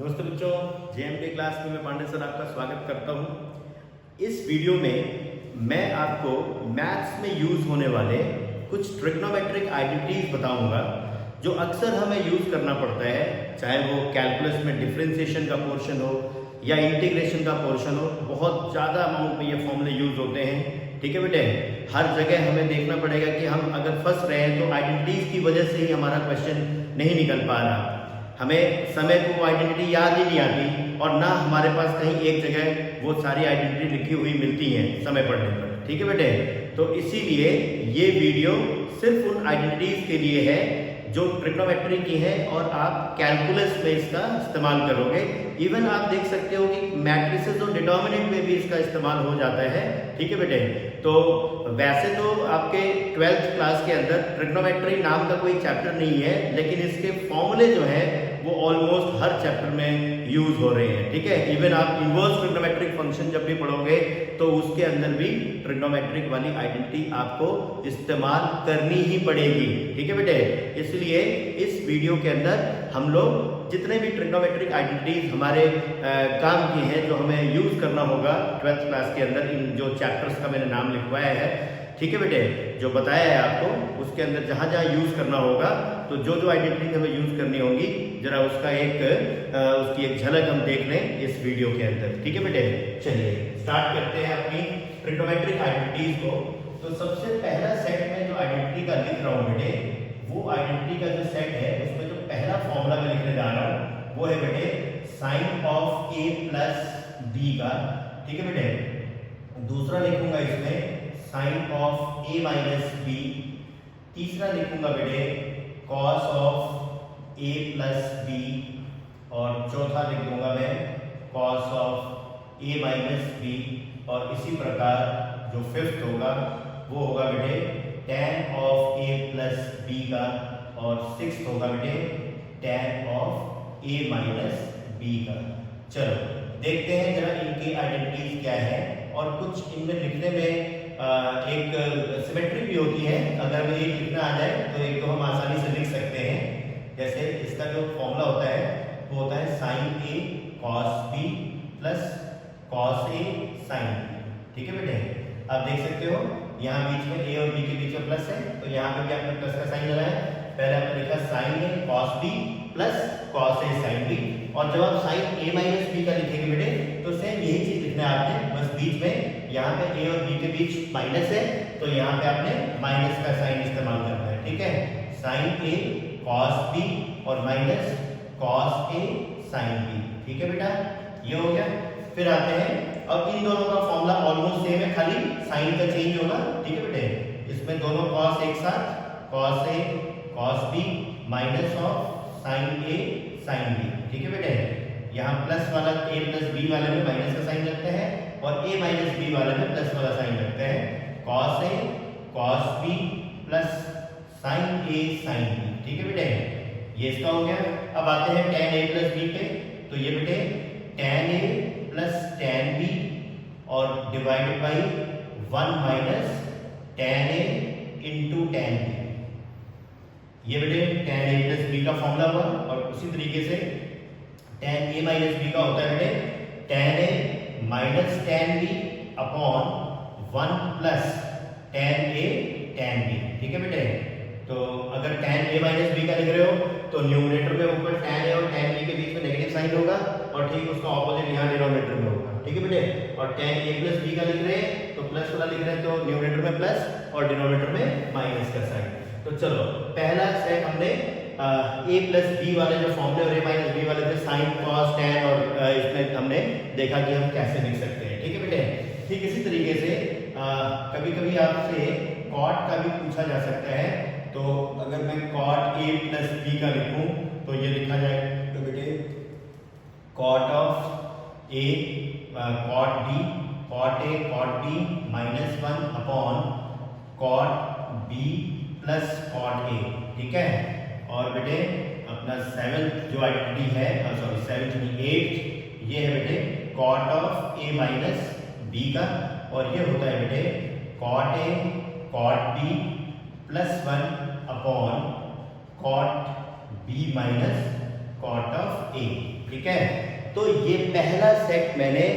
नमस्ते बच्चों, JMD class में मैं पांडे सर आपका स्वागत करता हूं। इस वीडियो में मैं आपको मैथ्स में यूज होने वाले कुछ ट्रिग्नोमेट्रिक आइडेंटिटीज बताऊंगा जो अक्सर हमें यूज करना पड़ता है, चाहे वो कैलकुलस में डिफरेंशिएशन का पोर्शन हो या इंटीग्रेशन का पोर्शन हो। बहुत ज़्यादा अमाउंट में ये फॉर्मूले यूज होते हैं। ठीक है बेटे, हर जगह हमें देखना पड़ेगा कि हम अगर फंस रहे हैं तो आइडेंटिटीज की वजह से ही हमारा क्वेश्चन नहीं निकल पा रहा। हमें समय को वो आइडेंटिटी याद ही नहीं आती और ना हमारे पास कहीं एक जगह वो सारी आइडेंटिटी लिखी हुई मिलती हैं समय पढ़ने पर। ठीक है बेटे, तो इसीलिए ये वीडियो सिर्फ उन आइडेंटिटीज के लिए है जो ट्रिग्नोमेट्री की है और आप कैलकुलस में इसका इस्तेमाल करोगे। इवन आप देख सकते हो कि मैट्रिसेस और डिटर्मिनेंट में भी इसका इस्तेमाल हो जाता है। ठीक है बेटे, तो वैसे तो आपके 12th क्लास के अंदर ट्रिग्नोमेट्री नाम का कोई चैप्टर नहीं है, लेकिन इसके फॉर्मूले जो है वो ऑलमोस्ट हर चैप्टर में यूज हो रहे हैं। ठीक है, इवन आप इनवर्स ट्रिग्नोमेट्रिक फंक्शन जब भी पढ़ोगे तो उसके अंदर भी ट्रिग्नोमेट्रिक वाली आइडेंटिटी आपको इस्तेमाल करनी ही पड़ेगी। ठीक है बेटे, इसलिए इस वीडियो के अंदर हम लोग जितने भी ट्रिग्नोमेट्रिक आइडेंटिटीज हमारे काम की हैं जो हमें यूज करना होगा 12th क्लास के अंदर, इन जो चैप्टर्स का मैंने नाम लिखवाया है, ठीक है बेटे, जो बताया है आपको उसके अंदर जहां जहां यूज करना होगा तो जो जो आइडेंटिटी हमें यूज करनी होगी जरा उसका उसकी एक झलक हम देख लें इस वीडियो के अंदर। ठीक है बेटे, चलिए स्टार्ट करते हैं अपनी ट्रिग्नोमेट्रिक आइडेंटिटीज को। तो सबसे पहला सेट में जो आइडेंटिटी का लिख रहा हूं बेटे, वो आइडेंटिटी का जो सेट है उसमें जो पहला फॉर्मूला मैं लिखने जा रहा हूं वो है बेटे sine of A plus B का। ठीक है बेटे, दूसरा लिखूंगा इसमें sine of A minus B, तीसरा लिखूंगा बेटे cos of A plus B, और चौथा लिख दूंगा मैं cos of A minus B, और इसी प्रकार जो फिफ्थ होगा वो होगा बेटे tan of A plus B का, और सिक्स्थ होगा बेटे tan of A minus B का। चलो देखते हैं जरा इनकी आइडेंटिटीज क्या है, और कुछ इनमें लिखने में एक सिमेट्री भी होती है। अगर हमें एक लिखना आ जाए तो एक तो हम आसानी से लिख सकते हैं। जैसे इसका जो फॉर्मूला होता है वो होता है sign A cos B plus cos A sine B. ठीक है बेटे, आप देख सकते हो यहाँ बीच में ए और बी के बीच में प्लस है, तो यहाँ पे भी आपने प्लस का साइन लगाया। पहले आपने लिखा sign A cos B plus cos A sine B, और जब आप साइन ए माइनस बी का लिखेंगे बेटे तो सेम यही चीज लिखना है आपने, बस बीच में यहाँ पे ए और बी के बीच माइनस है तो यहाँ पे आपने माइनस का साइन इस्तेमाल करना है। ठीक है, साइन ए कॉस बी और minus cos A sine B. ठीक है बेटा, ये हो गया। फिर आते हैं, अब इन दोनों का फॉर्मूला ऑलमोस्ट सेम है, खाली साइन का चेंज होगा। ठीक है बेटे, इसमें दोनों कॉस एक साथ, cos A cos B minus of sine A sine B. ठीक है बेटे, यहाँ प्लस वाला ए प्लस बी वाले में माइनस का साइन लगता है और ए माइनस बी वाले में प्लस वाला साइन लगता है। Cos A cos B plus sign A sine B. ठीक है बेटे, ये इसका हो गया। अब आते हैं tan a प्लस बी पे, तो ये बेटे tan a plus tan b और divided by 1 minus tan a into tan b। ये बेटे tan a प्लस बी का फॉर्मूला हुआ, और उसी तरीके से tan a माइनस बी का होता है बेटे tan a minus tan b upon 1 plus tan a tan b। ठीक है बेटे, तो अगर tan a माइनस बी का लिख रहे हो तो न्यूमरेटर में ऊपर tan a और tan b के बीच में नेगेटिव साइन होगा, और ठीक उसका ऑपोजिट यहाँ डिनोमिनेटर में होगा। ठीक है बेटे, और tan a प्लस b का लिख रहे हैं तो प्लस वाला लिख रहे हैं तो न्यूमरेटर में प्लस और डिनोमिनेटर में माइनस का साइन। तो चलो पहला सेट हमने a प्लस बी वाले जो फॉर्मूले और a माइनस बी वाले थे साइन कॉस टैन, और इसमें हमने देखा कि हम कैसे लिख सकते हैं। ठीक है बेटे, ठीक इसी तरीके से कभी कभी आपसे कॉट का भी पूछा जा सकता है। तो अगर मैं कॉट a प्लस बी का लिखूं तो ये लिखा जाए तो बेटे cot of a cot b cot a cot b minus 1 upon cot b plus cot a। ठीक है, और बेटे अपना सेवेंथ जो आइडेंटिटी है, सॉरी सेवेंथ नहीं एट्थ, ये है बेटे cot of a minus b का, और ये होता है बेटे cot a cot b plus 1 upon cot b minus cot of A. ठीक है, तो ये पहला सेट मैंने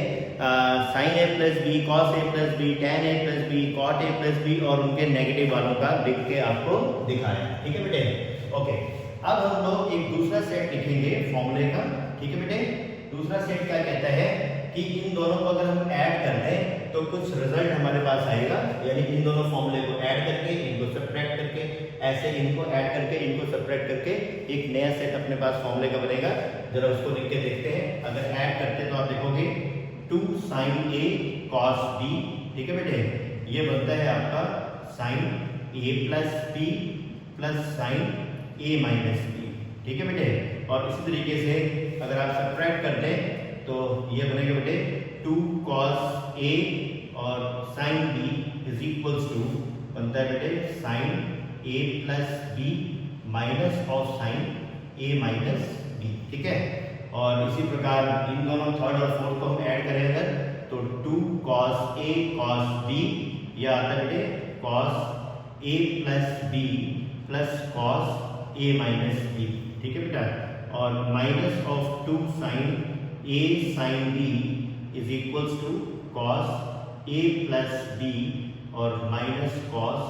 sine A plus B, cos A plus B, tan A plus B, cot A plus B और उनके नेगेटिव वालों का लिख के आपको दिखाया। ठीक है बेटे, ओके। अब हम लोग एक दूसरा सेट लिखेंगे फॉर्मूले का। ठीक है बेटे, दूसरा सेट क्या कहता है कि इन दोनों को अगर हम ऐड कर दें तो कुछ रिजल्ट हमारे पास आएगा, यानी इन दोनों फॉर्मूले को ऐड करके इनको सब्ट्रैक्ट करके, ऐसे इनको ऐड करके इनको सब्ट्रैक्ट करके एक नया सेट अपने पास फॉर्मूले का बनेगा। जरा उसको लिख के देखते हैं। अगर ऐड करते तो आप देखोगे 2 sin a cos b। ठीक है बेटे, ये बनता है आपका sin a plus b plus sin a minus b। ठीक है बेटे, और इसी तरीके से अगर आप सब्ट्रैक्ट कर दें तो ये बनेगा बेटे 2 cos a और sin b is equals to बनता है बेटे sin a plus b minus of sin a minus b। ठीक है, और इसी प्रकार इन दोनों थर्ड और फोर्थ को हम ऐड करें अगर तो 2 cos a cos b, यह आता है बेटे cos a plus b plus cos a minus b। ठीक है बेटा, और minus of 2 sin a sin b is equals to cos a plus b और minus cos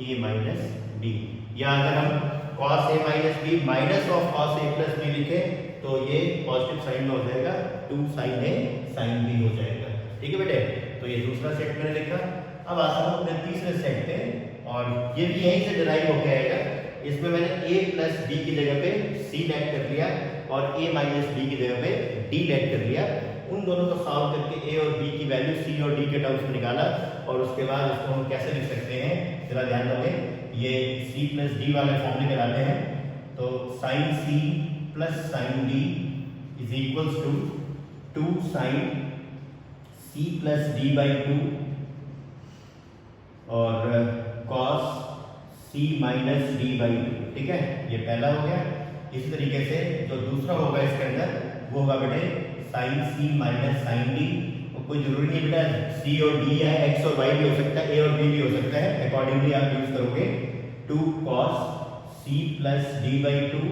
a minus b। या अगर हम cos a minus b minus of cos a plus b लिखे तो ये पॉजिटिव साइन में हो जाएगा, 2 sin a sin b हो जाएगा। ठीक है बेटे, तो ये दूसरा सेट मैंने लिखा। अब आता हूँ अपने तीसरे सेट पे, और ये भी यहीं से डिराइव होके आएगा। इसमें मैंने a प्लस b की जगह पे c लेट कर लिया और a माइनस b की जगह पे d लेट कर लिया। उन दोनों को सॉल्व करके a और b की वैल्यू c और d के टर्म्स में निकाला, और उसके बाद इसको हम कैसे लिख सकते हैं जरा ध्यान रखें। ये c प्लस d वाले फॉर्मूले कहलाते हैं। तो sin c plus sin d is equals to 2 sin c plus d by 2 और cos c minus d by 2। ठीक है, ये पहला हो गया। इसी तरीके से जो दूसरा होगा इसके अंदर वो होगा बेटे sin c minus sin d। कोई जरूरी नहीं बेटा c और d है, x और y भी हो सकता है, a और b भी हो सकता है, अकॉर्डिंगली आप यूज करोगे। 2 cos c plus d by 2,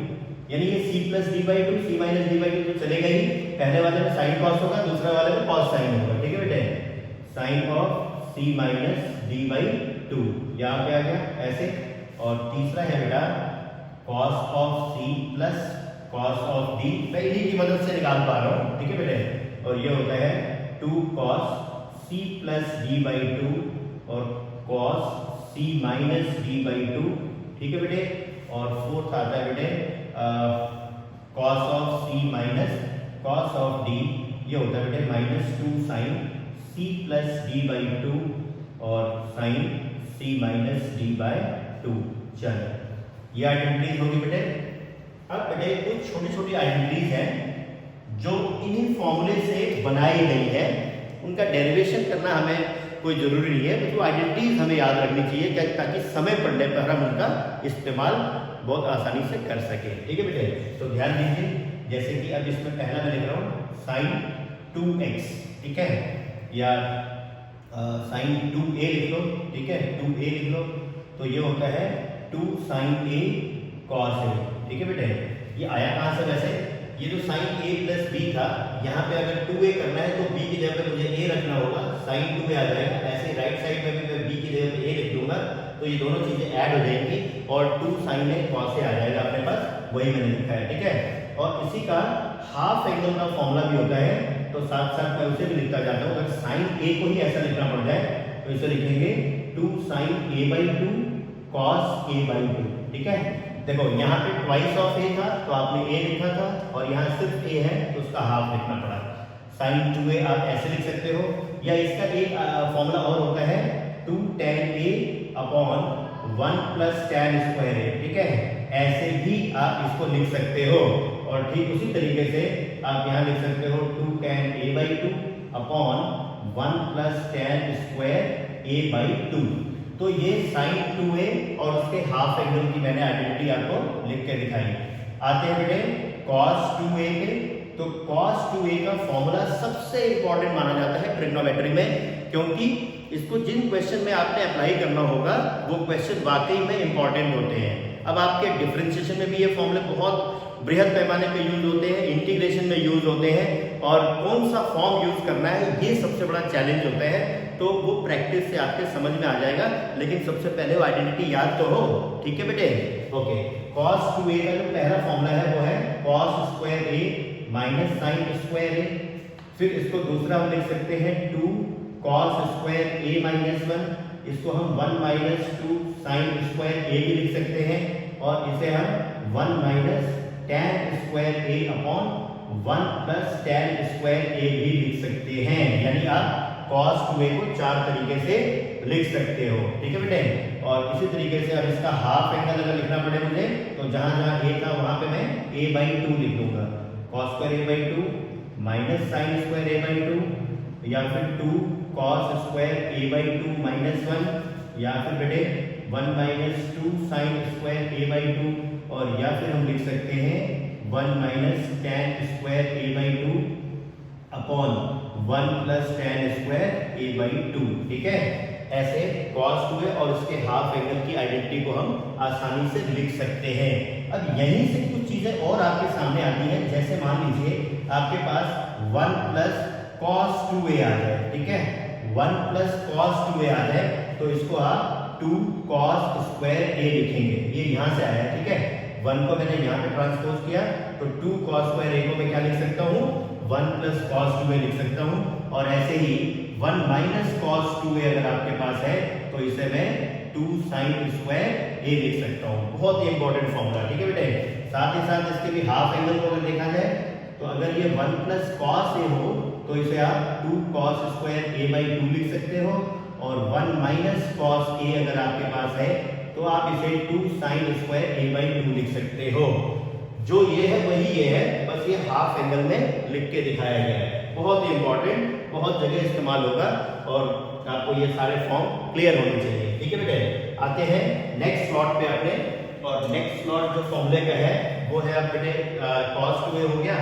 यानी ये c plus d by 2, c minus d by 2 तो चलेगा ही। पहले वाले में sin cos होगा, दूसरे वाले में cos sin होगा। ठीक है बेटे, sin of c minus d by 2 यहाँ पे आ गया ऐसे। और तीसरा है बेटा cos of c plus cos of d, मैं इन्हीं की मदद से निकाल पा रहा हूँ। ठीक है बेटे, और ये होता है 2 cos c plus d by 2 और cos c minus d by 2। ठीक है बेटे, और फोर्थ आता है बेटे cos of c minus cos of d, ये होता है बेटे minus 2 sin c plus d by 2 और sin c minus d by 2। चल, ये आइडेंटिटीज होगी बेटे। अब बेटे कुछ छोटी छोटी आइडेंटिटीज हैं जो इन्हीं फॉर्मूले से बनाई गई है, उनका डेरिवेशन करना हमें कोई जरूरी नहीं है, तो आइडेंटिटीज हमें याद रखनी चाहिए ताकि समय पड़ने पर हम उनका इस्तेमाल बहुत आसानी से कर सके। ठीक है बेटे, तो ध्यान दीजिए। जैसे कि अब इसमें पहला मैं लिख रहा हूँ sin 2x। ठीक है, या sin 2a लिख लो। ठीक है, 2a लिख लो तो ये होता है 2 sin a cos a। ठीक है बेटे, ये आया कहाँ से वैसे, ये जो sin a प्लस b था, यहाँ पे अगर 2a करना है तो b की जगह पे मुझे a रखना होगा, sin 2a आ जाएगा। ऐसे राइट साइड में भी मैं b की जगह पे a लिख दूंगा तो ये दोनों चीजें ऐड हो जाएंगी और 2 sin a cos a आ जाएगा अपने पास, वही मैंने लिखा है। ठीक है, और इसी का हाफ एंगल का फॉर्मूला भी होता है, तो साथ साथ मैं उसे भी लिखता जाता हूँ। अगर sin a को ही ऐसा लिखना पड़ जाए तो इसे लिखेंगे 2 sin a by 2 cos a by 2। ठीक है, देखो यहाँ पे ट्वाइस ऑफ a था तो आपने a लिखा था, और यहाँ सिर्फ a है तो उसका हाफ लिखना पड़ा। sin 2a आप ऐसे लिख सकते हो, या इसका एक फॉर्मूला और होता है 2 tan a upon 1 plus tan square a। ठीक है, ऐसे भी आप इसको लिख सकते हो, और ठीक उसी तरीके से आप यहाँ लिख सकते हो 2 tan a by 2 upon 1 plus tan square a by 2। तो ये sin 2a और उसके हाफ एंगल की मैंने आइडेंटिटी आपको लिख के दिखाई। आते हैं बेटे cos 2a के, तो cos 2a का फॉर्मूला सबसे इंपॉर्टेंट माना जाता है ट्रिग्नोमेट्री में, क्योंकि इसको जिन क्वेश्चन में आपने अप्लाई करना होगा वो क्वेश्चन वाकई में इंपॉर्टेंट होते हैं। अब आपके डिफरेंशिएशन में भी ये फॉर्मूले बहुत बृहद पैमाने पे यूज होते हैं, इंटीग्रेशन में यूज होते हैं, और कौन सा फॉर्म यूज करना है ये सबसे बड़ा चैलेंज होता है। तो वो प्रैक्टिस से आपके समझ में आ जाएगा, लेकिन सबसे पहले वो आइडेंटिटी याद तो हो। ठीक है बेटे, ओके। cos 2a का जो पहला फॉर्मूला है वो है cos square a minus sine square a। फिर इसको दूसरा हम लिख सकते हैं 2 cos स्क्वायर a माइनस 1। इसको हम 1 माइनस 2 साइन स्क्वायर a भी लिख सकते हैं, और इसे हम 1 minus tan square a upon 1 plus tan square a भी लिख सकते हैं। यानी आप cos 2a को 4 तरीके से लिख सकते हो। ठीक है बेटे, और इसी तरीके से अब इसका हाफ एंगल अगर लिखना पड़े मुझे, तो जहां जहां a था वहां पे मैं a/2 लिख दूंगा। cos square a/2 minus sine square a/2, या फिर 2 cos स्क्वायर a/2 माइनस 1, या फिर बेटे 1 माइनस 2 साइन स्क्वायर a/2, और या फिर हम लिख सकते हैं 1 minus tan square a/2 upon 1 plus tan square a/2। ठीक है, ऐसे cos 2a और उसके हाफ एंगल की आइडेंटिटी को हम आसानी से लिख सकते हैं। अब यहीं से कुछ चीजें और आपके सामने आती हैं, जैसे मान लीजिए आपके पास 1 प्लस cos 2a आ जाए। ठीक है, 1 प्लस cos 2a आ जाए, तो इसको आप 2 cos स्क्वायर a लिखेंगे। ये यहां से आया। ठीक है, 1 को मैंने यहाँ पे ट्रांसपोज किया, तो 2 cos स्क्वायर a को मैं क्या लिख सकता हूँ, 1 प्लस cos 2a लिख सकता हूँ। और ऐसे ही 1 माइनस cos 2a अगर आपके पास है, तो इसे मैं 2 sin स्क्वायर a लिख सकता हूँ। बहुत ही इंपॉर्टेंट फॉर्मूला। ठीक है बेटे, साथ ही साथ इसके भी हाफ एंगल को अगर देखा जाए, तो अगर ये 1 प्लस cos a हो, तो इसे आप 2 cos स्क्वायर a/2 लिख सकते हो, और 1 माइनस cos a अगर आपके पास है, तो आप इसे 2 sin स्क्वायर a/2 लिख सकते हो। जो ये है वही ये है, बस ये हाफ एंगल में लिख के दिखाया गया है। बहुत ही इंपॉर्टेंट, बहुत जगह इस्तेमाल होगा, और आपको ये सारे फॉर्म क्लियर होने चाहिए। ठीक है बेटे, आते हैं नेक्स्ट स्लॉट पे अपने, और नेक्स्ट स्लॉट जो फॉर्मूले का है वो है अब बेटे cos 2a हो गया।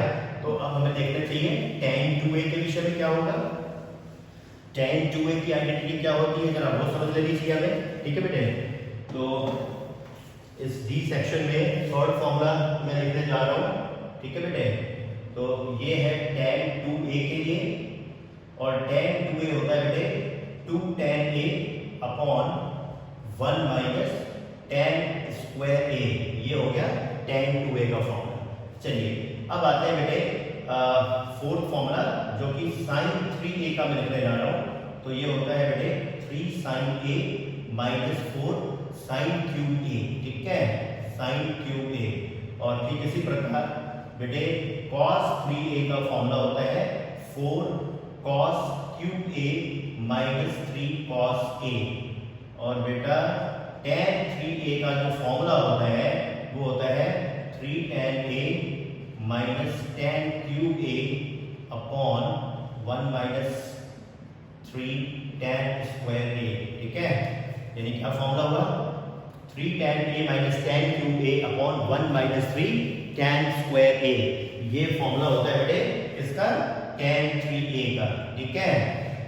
तो अब हमें देखना चाहिए tan 2a के विषय में क्या होगा। tan 2a की आइडेंटिटी क्या होती है, जरा वो समझ लेनी चाहिए हमें। ठीक है बेटे, तो इस डी सेक्शन में थर्ड फॉर्मूला मैं लिखने जा रहा हूँ। ठीक है बेटे, तो ये है tan 2a के लिए, और tan 2a होता है बेटे 2 tan a upon 1 minus tan square a। ये हो गया tan 2a का फॉर्मूला। चलिए अब आते हैं बेटे फोर्थ फॉर्मूला, जो कि sin 3a का मैं लिखने जा रहा हूँ। तो ये होता है बेटे 3 sin a minus 4 sin cube a। ठीक है, sin क्यूब a। और ठीक इसी प्रकार बेटे cos 3a का फॉर्मूला होता है 4 cos cube a minus 3 cos a। और बेटा tan 3a का जो फॉर्मूला होता है वो होता है 3 tan a minus tan cube a upon 1 minus 3 tan square a। ठीक है, यानी क्या फॉर्मूला हुआ, 3 tan a minus tan cube a upon 1 minus 3 tan square a। ये फॉर्मूला होता है बेटे इसका tan 3a का। ठीक है,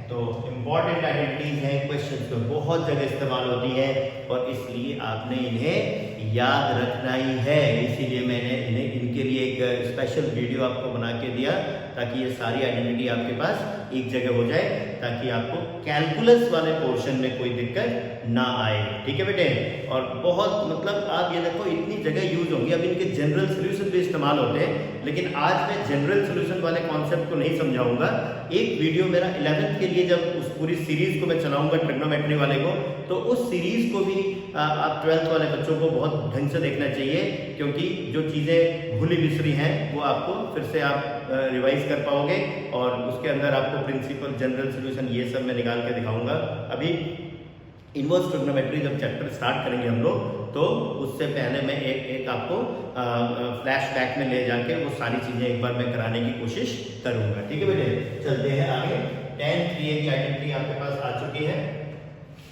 तो इंपॉर्टेंट आइडेंटिटीज हैं, क्वेश्चंस में बहुत जगह इस्तेमाल होती है, और इसलिए आपने इन्हें याद रखना ही है। इसीलिए मैंने इन्हें इनके लिए एक स्पेशल वीडियो आपको बना के दिया, ताकि ये सारी आइडेंटिटी आपके पास एक जगह हो जाए, ताकि आपको कैलकुलस वाले पोर्शन में कोई दिक्कत ना आए। ठीक है बेटे, और बहुत मतलब आप ये देखो इतनी जगह यूज होंगी। अब इनके जनरल सोल्यूशन भी इस्तेमाल होते हैं, लेकिन आज मैं जनरल सोल्यूशन वाले कॉन्सेप्ट को नहीं समझाऊंगा। एक वीडियो मेरा 11th के लिए जब उस पूरी सीरीज को मैं चलाऊंगा ट्रिग्नोमेट्री वाले को, तो उस सीरीज को भी आप 12th वाले बच्चों को बहुत ढंग से देखना चाहिए, क्योंकि जो चीज़ें भूली बिसरी हैं वो आपको फिर से आप रिवाइज कर पाओगे, और उसके अंदर आपको प्रिंसिपल, जनरल सोल्यूशन, ये सब मैं निकाल के दिखाऊंगा। अभी इनवर्स ट्रिग्नोमेट्री जब चैप्टर स्टार्ट करेंगे हम लोग, तो उससे पहले मैं एक आपको फ्लैशबैक में ले जाके वो सारी चीज़ें एक बार मैं कराने की कोशिश करूंगा। ठीक है बेटे, चलते हैं आगे। tan 3a की आइडेंटिटी आपके पास आ चुकी है।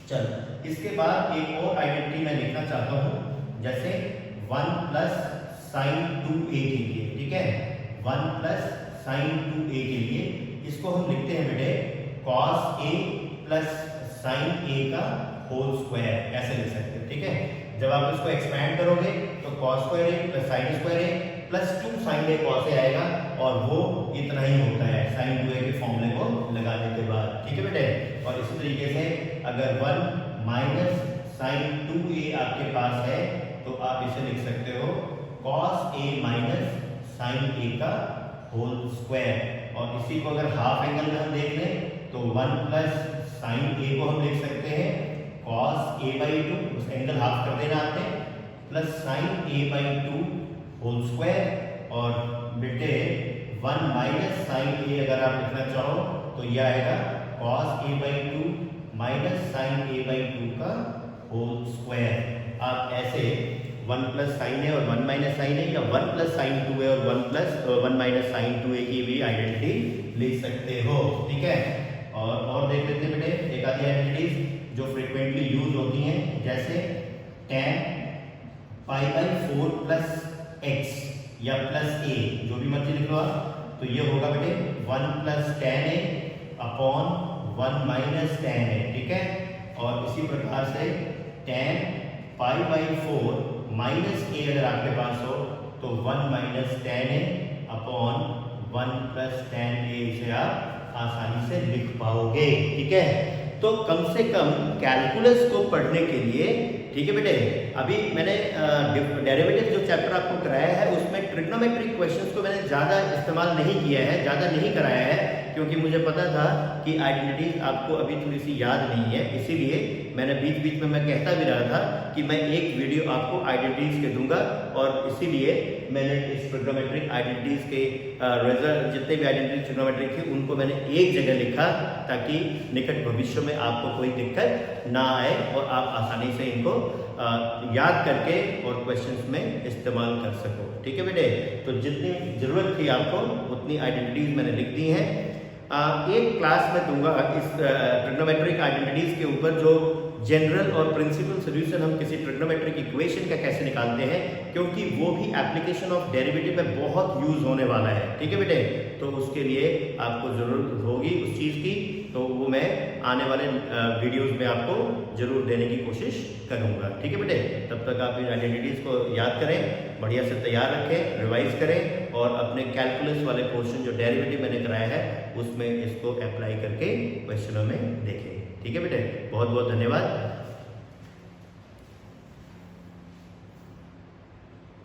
चल, इसके बाद एक और आइडेंटिटी मैं लिखना चाहता हूँ, जैसे 1 प्लस साइन 2a के लिए। ठीक है, 1 प्लस साइन 2a के लिए इसको हम लिखते हैं बेटे cos a plus sign a का होल स्क्वायर, ऐसे लिख सकते हैं। ठीक है, जब आप इसको एक्सपैंड करोगे तो cos square a plus sin square a plus 2 sin a cos a आएगा और वो इतना ही होता है sin 2a के फॉर्मूले को लगाने के बाद। ठीक है बेटे, और इसी तरीके से अगर 1 माइनस sin 2a आपके पास है तो आप इसे लिख सकते हो cos a minus sin a का होल स्क्वायर। और इसी को अगर हाफ एंगल में हम देख लें तो 1 प्लस sin a को हम लिख सकते हैं cos a बाई 2, उस एंगल हाफ कर देना आपने, plus sin a by 2 whole square. और बेटे 1 माइनस sin a अगर आप लिखना चाहो तो यह आएगा cos a by 2 minus sin a by 2 का होल स्क्वायर। आप ऐसे 1 प्लस साइन है और 1 माइनस साइन है, या 1 प्लस साइन 2 है और 1 माइनस साइन 2 की भी आइडेंटिटी लिख सकते हो। ठीक है, और देख लेते हैं बेटे एक आधी आइडेंटिटीज जो फ्रीक्वेंटली यूज होती हैं, जैसे tan pi by 4 plus x या प्लस a, जो भी मर्जी लिख लो आप, तो ये होगा बेटे 1 plus tan a upon 1 minus tan a। ठीक है, और इसी प्रकार से tan pi by 4 minus a अगर आपके पास हो तो 1 minus tan a upon 1 plus tan a, इसे आप आसानी से लिख पाओगे। ठीक है, तो कम से कम कैलकुलस को पढ़ने के लिए, ठीक है बेटे, अभी मैंने डेरिवेटिव जो चैप्टर आपको कराया है उसमें ट्रिग्नोमेट्रिक क्वेश्चंस को मैंने ज़्यादा इस्तेमाल नहीं किया है, ज़्यादा नहीं कराया है, क्योंकि मुझे पता था कि आइडेंटिटीज आपको अभी थोड़ी सी याद नहीं है। इसीलिए मैंने बीच बीच में मैं कहता भी रहा था कि मैं एक वीडियो आपको आइडेंटिटीज के दूंगा, और इसीलिए मैंने इस ट्रिग्नोमेट्रिक आइडेंटिटीज के रिजल्ट, जितने भी आइडेंटिटीज ट्रिग्नोमेट्रिक थे उनको मैंने एक जगह लिखा, ताकि निकट भविष्य में आपको कोई दिक्कत ना आए और आप आसानी से इनको याद करके और क्वेश्चंस में इस्तेमाल कर सको। ठीक है बेटे, तो जितनी जरूरत थी आपको उतनी आइडेंटिटीज मैंने लिख दी हैं। एक क्लास में दूंगा इस ट्रिग्नोमेट्रिक आइडेंटिटीज के ऊपर, जो जनरल और प्रिंसिपल सोल्यूशन हम किसी ट्रिग्नोमेट्रिक इक्वेशन का कैसे निकालते हैं, क्योंकि वो भी एप्लीकेशन ऑफ डेरिवेटिव में बहुत यूज होने वाला है। ठीक है बेटे, तो उसके लिए आपको जरूरत होगी उस चीज़ की, तो वो मैं आने वाले वीडियोस में आपको जरूर देने की कोशिश करूंगा। ठीक है बेटे, तब तक आप इन आइडेंटिटीज को याद करें, बढ़िया से तैयार रखें, रिवाइज करें, और अपने कैलकुलस वाले पोर्शन जो डेरिवेटिव मैंने कराया है उसमें इसको अप्लाई करके क्वेश्चनों में देखें। ठीक है बेटे, बहुत बहुत धन्यवाद।